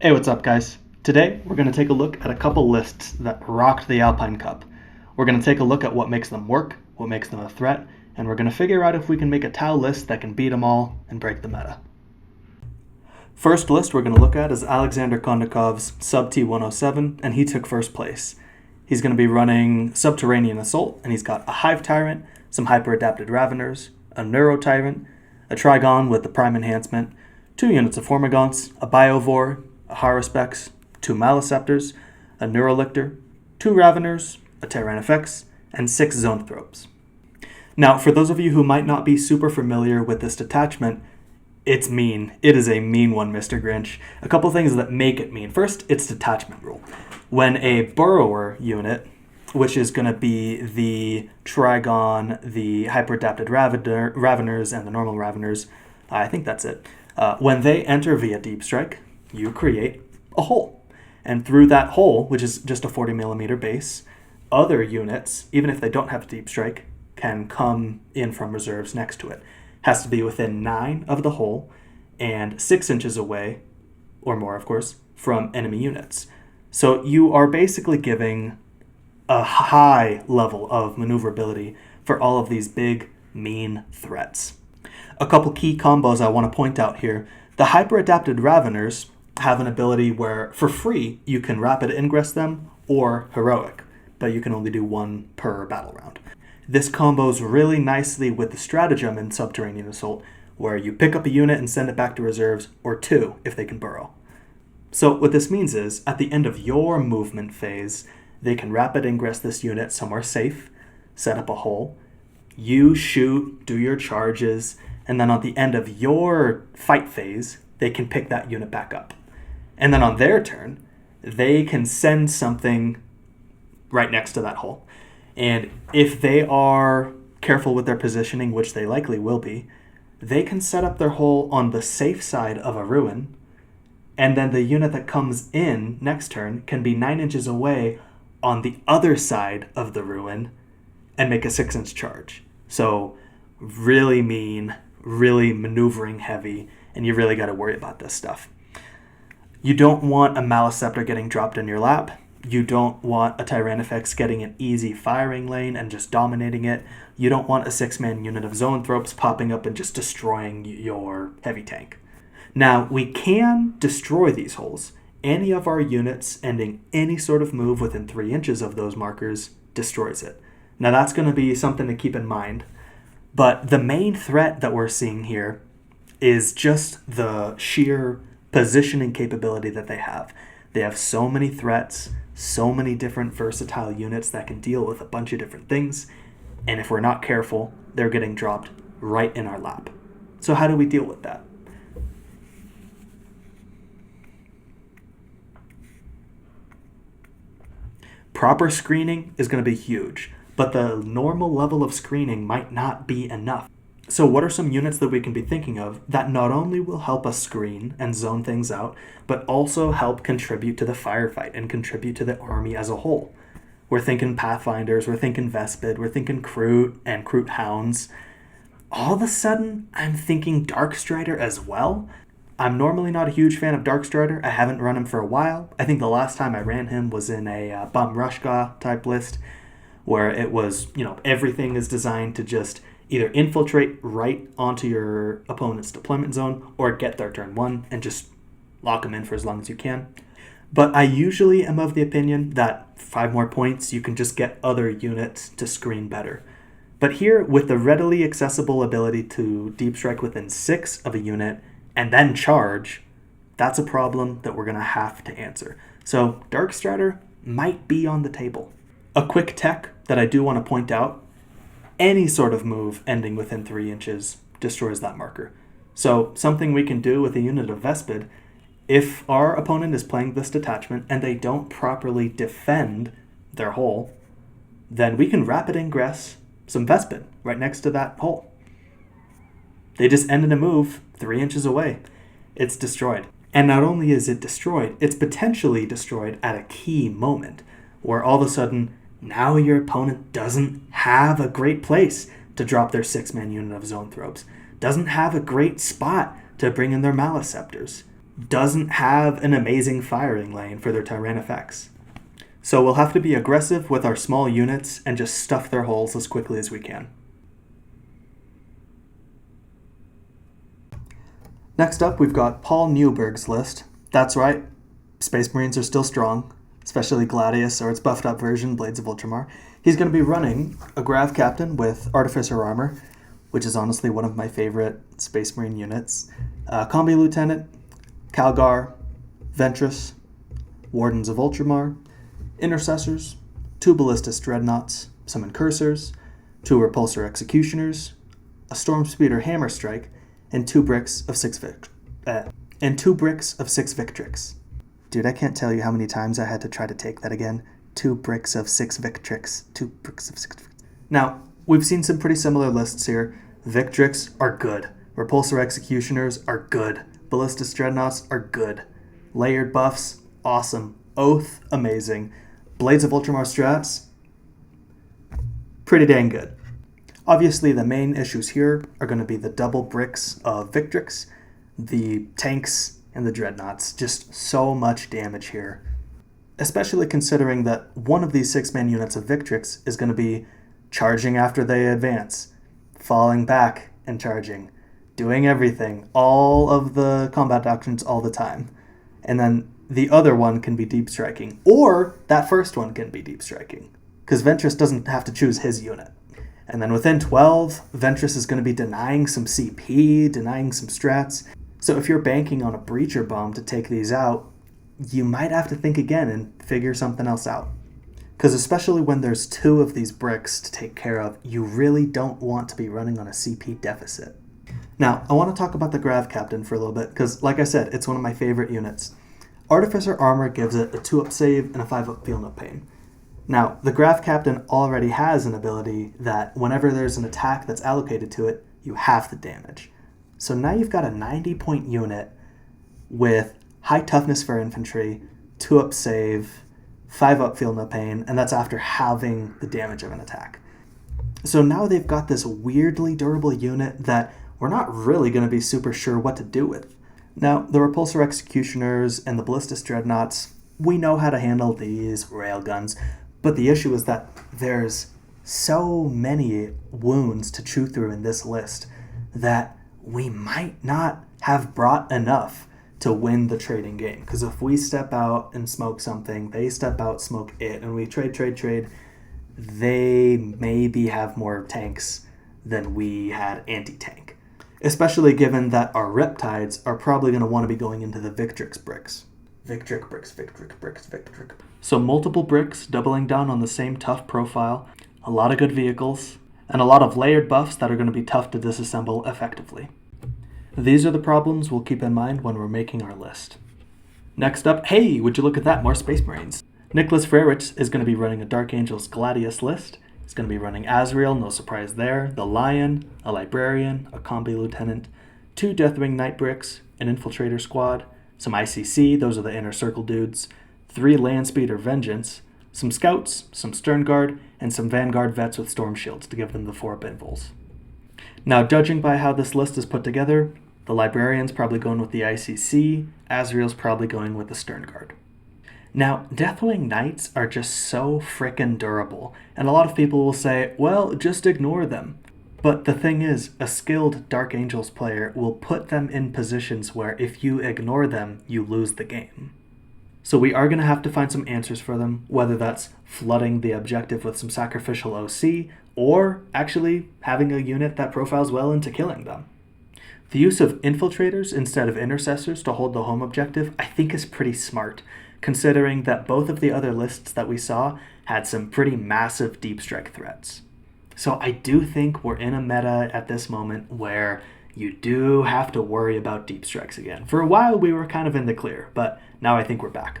Hey, what's up, guys? Today, we're going to take a look at a couple lists that rocked the Alpine Cup. We're going to take a look at what makes them work, what makes them a threat, and we're going to figure out if we can make a Tau list that can beat them all and break the meta. First list we're going to look at is Alexander Kondakov's Sub T107, and he took first place. He's going to be running Subterranean Assault, and he's got a Hive Tyrant, some Hyper-Adapted Raveners, a Neuro Tyrant, a Trigon with the Prime Enhancement, 2 units of Formagonts, a Biovore, a Haruspex, 2 Maliceptors, a Neurolictor, 2 Raveners, a Tyrannifex, and 6 Zoanthropes. Now, for those of you who might not be super familiar with this detachment, it's mean. It is a mean one, Mr. Grinch. A couple things that make it mean. First, its detachment rule. When a Burrower unit, which is going to be the Trigon, the Hyper-Adapted Raveners, and the normal Raveners, I think that's it. When they enter via Deep Strike, you create a hole. And through that hole, which is just a 40 millimeter base, other units, even if they don't have Deep Strike, can come in from reserves next to it. Has to be within 9 of the hole and 6 inches away, or more of course, from enemy units. So you are basically giving a high level of maneuverability for all of these big, mean threats. A couple key combos I want to point out here. The Hyper-Adapted Raveners have an ability where, for free, you can Rapid Ingress them or Heroic, but you can only do 1 per battle round. This combos really nicely with the stratagem in Subterranean Assault, where you pick up a unit and send it back to reserves, or 2 if they can burrow. So what this means is, at the end of your movement phase, they can Rapid Ingress this unit somewhere safe, set up a hole, you shoot, do your charges, and then at the end of your fight phase, they can pick that unit back up. And then on their turn, they can send something right next to that hole. And if they are careful with their positioning, which they likely will be, they can set up their hole on the safe side of a ruin, and then the unit that comes in next turn can be 9 inches away on the other side of the ruin and make a 6-inch charge. So really mean, really maneuvering heavy, and you really got to worry about this stuff. You don't want a Maliceptor getting dropped in your lap. You don't want a Tyrannifex getting an easy firing lane and just dominating it. You don't want a 6-man unit of Zoanthropes popping up and just destroying your heavy tank. Now, we can destroy these holes. Any of our units ending any sort of move within 3 inches of those markers destroys it. Now, that's going to be something to keep in mind. But the main threat that we're seeing here is just the sheer positioning capability that they have. They have so many threats, so many different versatile units that can deal with a bunch of different things, and if we're not careful, they're getting dropped right in our lap. So how do we deal with that? Proper screening is going to be huge, but the normal level of screening might not be enough. So what are some units that we can be thinking of that not only will help us screen and zone things out, but also help contribute to the firefight and contribute to the army as a whole? We're thinking Pathfinders, we're thinking Vespid, we're thinking Kroot and Kroot Hounds. All of a sudden, I'm thinking Darkstrider as well. I'm normally not a huge fan of Darkstrider. I haven't run him for a while. I think the last time I ran him was in a Bum Rushka type list, where it was, everything is designed to just either infiltrate right onto your opponent's deployment zone or get their turn 1 and just lock them in for as long as you can. But I usually am of the opinion that 5 more points, you can just get other units to screen better. But here, with the readily accessible ability to deep strike within 6 of a unit and then charge, that's a problem that we're going to have to answer. So Darkstrider might be on the table. A quick tech that I do want to point out: any sort of move ending within 3 inches destroys that marker. So something we can do with a unit of Vespid, if our opponent is playing this detachment and they don't properly defend their hole, then we can Rapid Ingress some Vespid right next to that hole. They just ended a move 3 inches away. It's destroyed. And not only is it destroyed, it's potentially destroyed at a key moment, where all of a sudden, now your opponent doesn't have a great place to drop their 6-man unit of Zoanthropes, doesn't have a great spot to bring in their Maliceptors. doesn't have an amazing firing lane for their Tyranid effects. So we'll have to be aggressive with our small units and just stuff their holes as quickly as we can. Next up, we've got Paul Newberg's list. That's right, Space Marines are still strong, especially Gladius or its buffed up version, Blades of Ultramar. He's going to be running a Grav Captain with Artificer Armor, which is honestly one of my favorite Space Marine units. Combi Lieutenant, Calgar, Ventress, Wardens of Ultramar, Intercessors, 2 Ballistus Dreadnoughts, some Incursors, 2 Repulsor Executioners, a Stormspeeder Hammer Strike, and 2 bricks of 6 Victrix. Dude, I can't tell you how many times I had to try to take that again. 2 bricks of 6 Victrix. 2 bricks of 6 Victrix. Now, we've seen some pretty similar lists here. Victrix are good. Repulsor Executioners are good. Ballistus Dreadnoughts are good. Layered buffs, awesome. Oath, amazing. Blades of Ultramar strats, pretty dang good. Obviously, the main issues here are going to be the double bricks of Victrix, the tanks, and the Dreadnoughts. Just so much damage here. Especially considering that one of these 6-man units of Victrix is going to be charging after they advance, falling back and charging, doing everything, all of the combat doctrines all the time. And then the other one can be deep striking, or that first one can be deep striking, because Ventress doesn't have to choose his unit. And then within 12, Ventress is going to be denying some CP, denying some strats. So if you're banking on a Breacher Bomb to take these out, you might have to think again and figure something else out. Because especially when there's 2 of these bricks to take care of, you really don't want to be running on a CP deficit. Now, I want to talk about the Grav Captain for a little bit, because like I said, it's one of my favorite units. Artificer Armor gives it a 2-up save and a 5-up Feel No Pain. Now, the Grav Captain already has an ability that whenever there's an attack that's allocated to it, you halve the damage. So now you've got a 90-point unit with high toughness for infantry, 2-up save, 5-up Feel No Pain, and that's after halving the damage of an attack. So now they've got this weirdly durable unit that we're not really going to be super sure what to do with. Now, the Repulsor Executioners and the Ballistus Dreadnoughts, we know how to handle these railguns, but the issue is that there's so many wounds to chew through in this list that we might not have brought enough to win the trading game. Because if we step out and smoke something, they step out, smoke it, and we trade, they maybe have more tanks than we had anti-tank. Especially given that our Riptides are probably going to want to be going into the Victrix bricks. Victrix bricks. So multiple bricks doubling down on the same tough profile, a lot of good vehicles, and a lot of layered buffs that are going to be tough to disassemble effectively. These are the problems we'll keep in mind when we're making our list. Next up, hey, would you look at that, more Space Marines. Nicholas Frerich is going to be running a Dark Angels Gladius list. He's going to be running Azrael, no surprise there, the Lion, a Librarian, a Combi Lieutenant, 2 Deathwing Knight bricks, an Infiltrator squad, some ICC, those are the Inner Circle dudes, 3 Landspeeder Vengeance, some Scouts, some Stern Guard, and some Vanguard Vets with Storm Shields to give them the 4 Binvols. Now, judging by how this list is put together, the Librarian's probably going with the ICC, Azrael's probably going with the Stern Guard. Now, Deathwing Knights are just so frickin' durable, and a lot of people will say, well, just ignore them. But the thing is, a skilled Dark Angels player will put them in positions where if you ignore them, you lose the game. So we are going to have to find some answers for them, whether that's flooding the objective with some sacrificial OC, or actually having a unit that profiles well into killing them. The use of Infiltrators instead of Intercessors to hold the home objective I think is pretty smart, considering that both of the other lists that we saw had some pretty massive deep strike threats. So I do think we're in a meta at this moment where you do have to worry about deep strikes again. For a while we were kind of in the clear, but now I think we're back.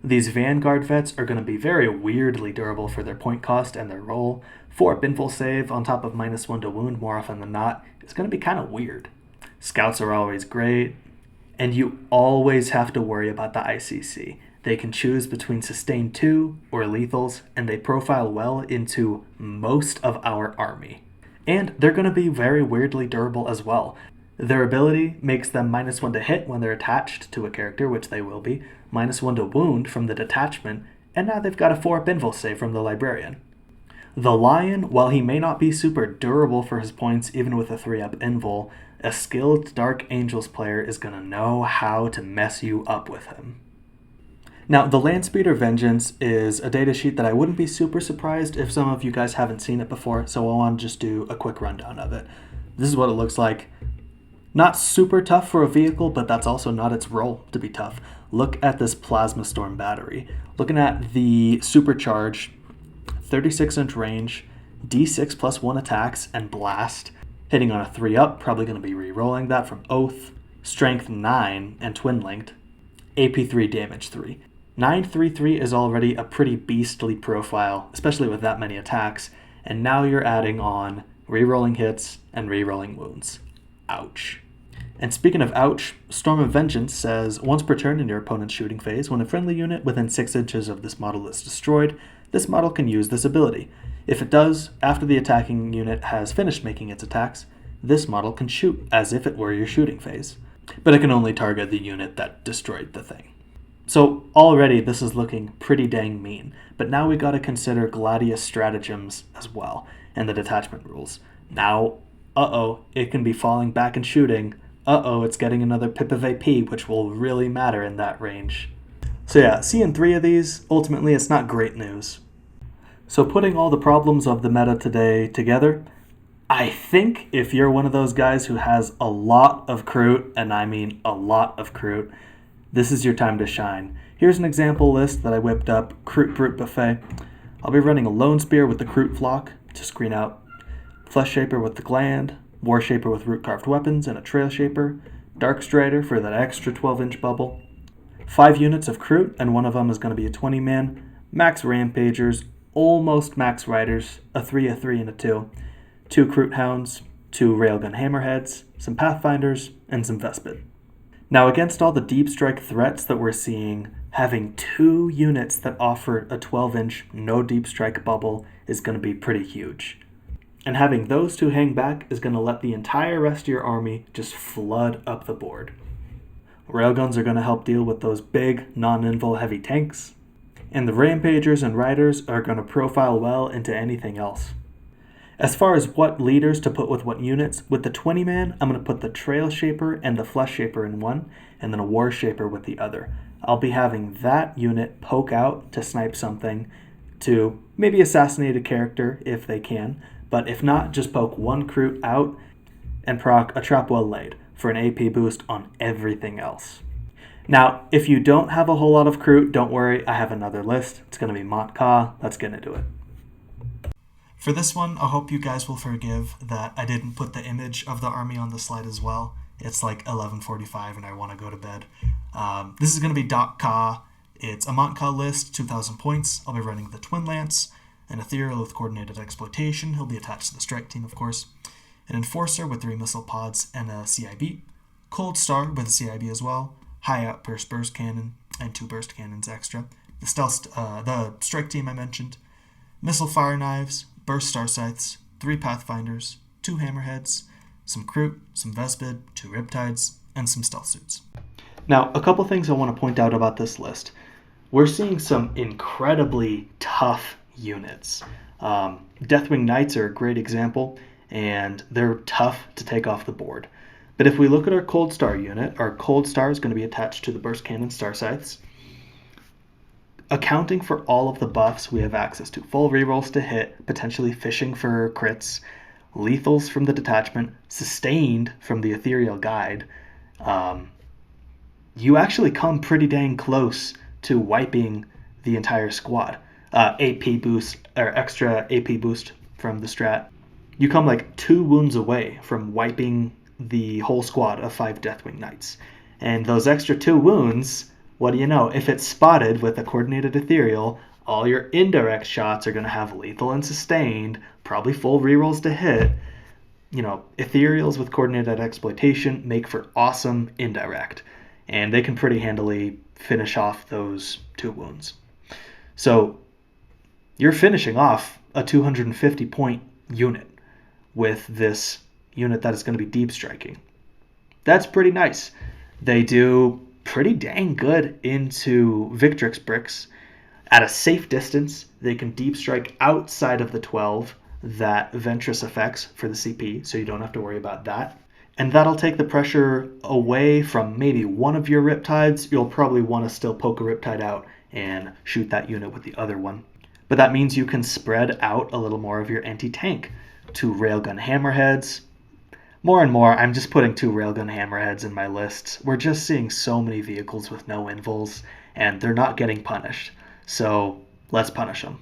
These Vanguard Vets are going to be very weirdly durable for their point cost and their role. 4 Binful save on top of -1 to wound more often than not is going to be kind of weird. Scouts are always great, and you always have to worry about the ICC. They can choose between Sustain 2 or Lethals, and they profile well into most of our army. And they're going to be very weirdly durable as well. Their ability makes them -1 to hit when they're attached to a character, which they will be, -1 to wound from the detachment, and now they've got a 4-up invul save from the librarian. The lion, while he may not be super durable for his points even with a 3-up invul, a skilled Dark Angels player is going to know how to mess you up with him. Now, the Landspeeder Vengeance is a datasheet that I wouldn't be super surprised if some of you guys haven't seen it before, so I want to just do a quick rundown of it. This is what it looks like. Not super tough for a vehicle, but that's also not its role to be tough. Look at this Plasma Storm battery. Looking at the supercharge, 36-inch range, D6 plus 1 attacks, and blast. Hitting on a 3-up, probably going to be re-rolling that from Oath, Strength 9, and Twin Linked. AP3, Damage 3. 933 is already a pretty beastly profile, especially with that many attacks, and now you're adding on re-rolling hits and re-rolling wounds. Ouch. And speaking of ouch, Storm of Vengeance says, once per turn in your opponent's shooting phase, when a friendly unit within 6 inches of this model is destroyed, this model can use this ability. If it does, after the attacking unit has finished making its attacks, this model can shoot as if it were your shooting phase. But it can only target the unit that destroyed the thing. So already this is looking pretty dang mean, but now we gotta consider gladius stratagems as well, and the detachment rules. Now, it can be falling back and shooting. It's getting another pip of AP, which will really matter in that range. So yeah, seeing 3 of these, ultimately it's not great news. So putting all the problems of the meta today together, I think if you're one of those guys who has a lot of Kroot, and I mean a lot of Kroot, this is your time to shine. Here's an example list that I whipped up, Kroot Brute Buffet. I'll be running a Lone Spear with the Kroot Flock to screen out, Flesh Shaper with the Gland, War Shaper with Root Carved Weapons and a Trail Shaper, Dark Strider for that extra 12-inch bubble, 5 units of Kroot, and one of them is going to be a 20-man, max Rampagers, almost max Riders, a 3, a 3, and a 2, 2 Kroot Hounds, 2 Railgun Hammerheads, some Pathfinders, and some Vespid. Now, against all the deep strike threats that we're seeing, having 2 units that offer a 12-inch no deep strike bubble is going to be pretty huge. And having those 2 hang back is going to let the entire rest of your army just flood up the board. Railguns are going to help deal with those big, non-invul heavy tanks, and the Rampagers and Riders are going to profile well into anything else. As far as what leaders to put with what units, with the 20-man, I'm going to put the Trail Shaper and the Flesh Shaper in one, and then a War Shaper with the other. I'll be having that unit poke out to snipe something, to maybe assassinate a character if they can, but if not, just poke one Kroot out and proc a Trap Well Laid for an AP boost on everything else. Now, if you don't have a whole lot of Kroot, don't worry, I have another list. It's going to be Mont'ka. Let's get into it. For this one, I hope you guys will forgive that I didn't put the image of the army on the slide as well. It's like 11:45 and I want to go to bed. This is going to be .ka. It's a Mont'ka list, 2,000 points. I'll be running the Twin Lance, an Ethereal with Coordinated Exploitation. He'll be attached to the Strike Team, of course. An Enforcer with 3 Missile Pods and a CIB. Cold Star with a CIB as well. High Outburst Burst Cannon and 2 Burst Cannons extra. The Strike Team I mentioned. Missile Fire Knives, Burst Star Scythes, 3 Pathfinders, 2 Hammerheads, some Kroot, some Vespid, 2 Riptides, and some Stealth Suits. Now, a couple things I want to point out about this list. We're seeing some incredibly tough units. Deathwing Knights are a great example, and they're tough to take off the board. But if we look at our Cold Star unit, our Cold Star is going to be attached to the Burst Cannon Star Scythes. Accounting for all of the buffs, we have access to full rerolls to hit, potentially fishing for crits, lethals from the detachment, sustained from the Ethereal Guide. You actually come pretty dang close to wiping the entire squad. AP boost, or extra AP boost from the strat. You come like 2 wounds away from wiping the whole squad of 5 Deathwing Knights. And those extra 2 wounds, what do you know? If it's spotted with a Coordinated Ethereal, all your indirect shots are going to have lethal and sustained, probably full rerolls to hit. You know, Ethereals with Coordinated Exploitation make for awesome indirect, and they can pretty handily finish off those 2 wounds. So you're finishing off a 250 point unit with this unit that is going to be deep striking. That's pretty nice. They do pretty dang good into Victrix bricks. At a safe distance, they can deep strike outside of the 12 that Ventress affects for the CP, so you don't have to worry about that. And that'll take the pressure away from maybe one of your Riptides. You'll probably want to still poke a Riptide out and shoot that unit with the other one. But that means you can spread out a little more of your anti-tank. 2 Railgun Hammerheads. More and more, I'm just putting 2 Railgun Hammerheads in my lists. We're just seeing so many vehicles with no invuls, and they're not getting punished. So let's punish them.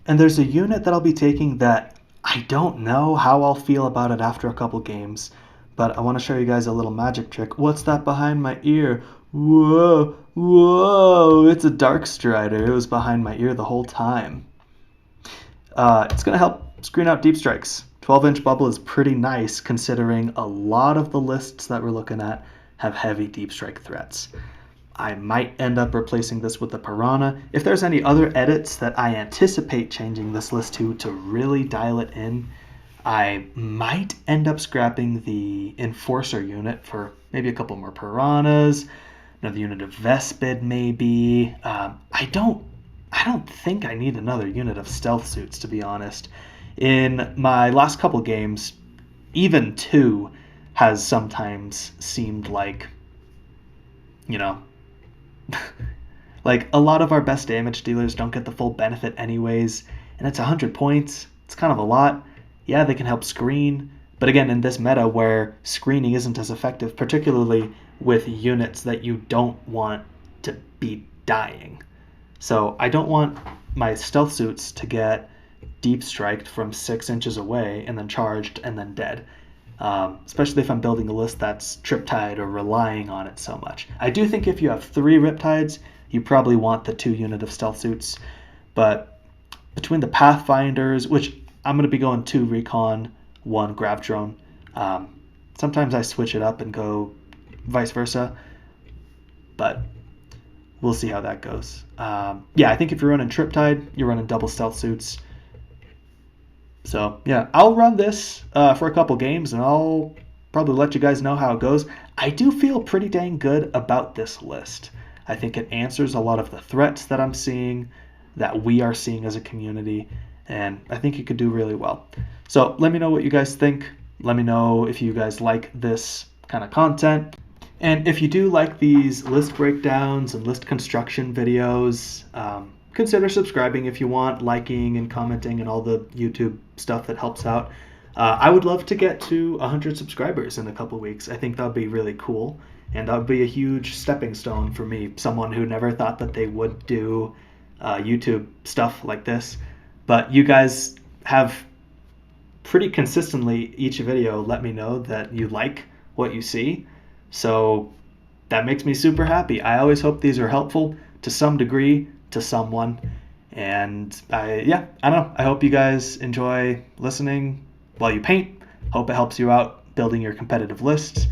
And there's a unit that I'll be taking that I don't know how I'll feel about it after a couple games, but I want to show you guys a little magic trick. What's that behind my ear? Whoa, whoa, it's a Dark Strider. It was behind my ear the whole time. It's going to help screen out deep strikes. 12-inch bubble is pretty nice considering a lot of the lists that we're looking at have heavy deep strike threats. I might end up replacing this with the Piranha. If there's any other edits that I anticipate changing this list to really dial it in, I might end up scrapping the Enforcer unit for maybe a couple more Piranhas, another unit of Vespid maybe. I don't think I need another unit of Stealth Suits, to be honest. In my last couple games, even 2 has sometimes seemed like, you know, like a lot of our best damage dealers don't get the full benefit anyways, and it's 100 points. It's kind of a lot. Yeah, they can help screen, but again, in this meta where screening isn't as effective, particularly with units that you don't want to be dying. So I don't want my Stealth Suits to get deep striked from 6 inches away and then charged and then dead. Especially if I'm building a list that's Triptide or relying on it so much. I do think if you have 3 Riptides, you probably want the 2 unit of Stealth Suits, but between the Pathfinders, which I'm going to be going 2 Recon, 1 Grav Drone, sometimes I switch it up and go vice versa, but we'll see how that goes. Yeah, I think if you're running Triptide, you're running double Stealth Suits. So yeah, I'll run this for a couple games and I'll probably let you guys know how it goes. I do feel pretty dang good about this list. I think it answers a lot of the threats that I'm seeing, that we are seeing as a community, and I think it could do really well. So let me know what you guys think. Let me know if you guys like this kind of content. And if you do like these list breakdowns and list construction videos, consider subscribing if you want, liking and commenting and all the YouTube stuff that helps out. I would love to get to 100 subscribers in a couple weeks. I think that would be really cool, and that would be a huge stepping stone for me, someone who never thought that they would do YouTube stuff like this. But you guys have pretty consistently each video let me know that you like what you see, so that makes me super happy. I always hope these are helpful to some degree to someone, and I don't know, I hope you guys enjoy listening while you paint. Hope it helps you out building your competitive lists,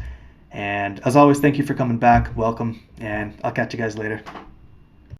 and as always, thank you for coming back. Welcome, and I'll catch you guys later.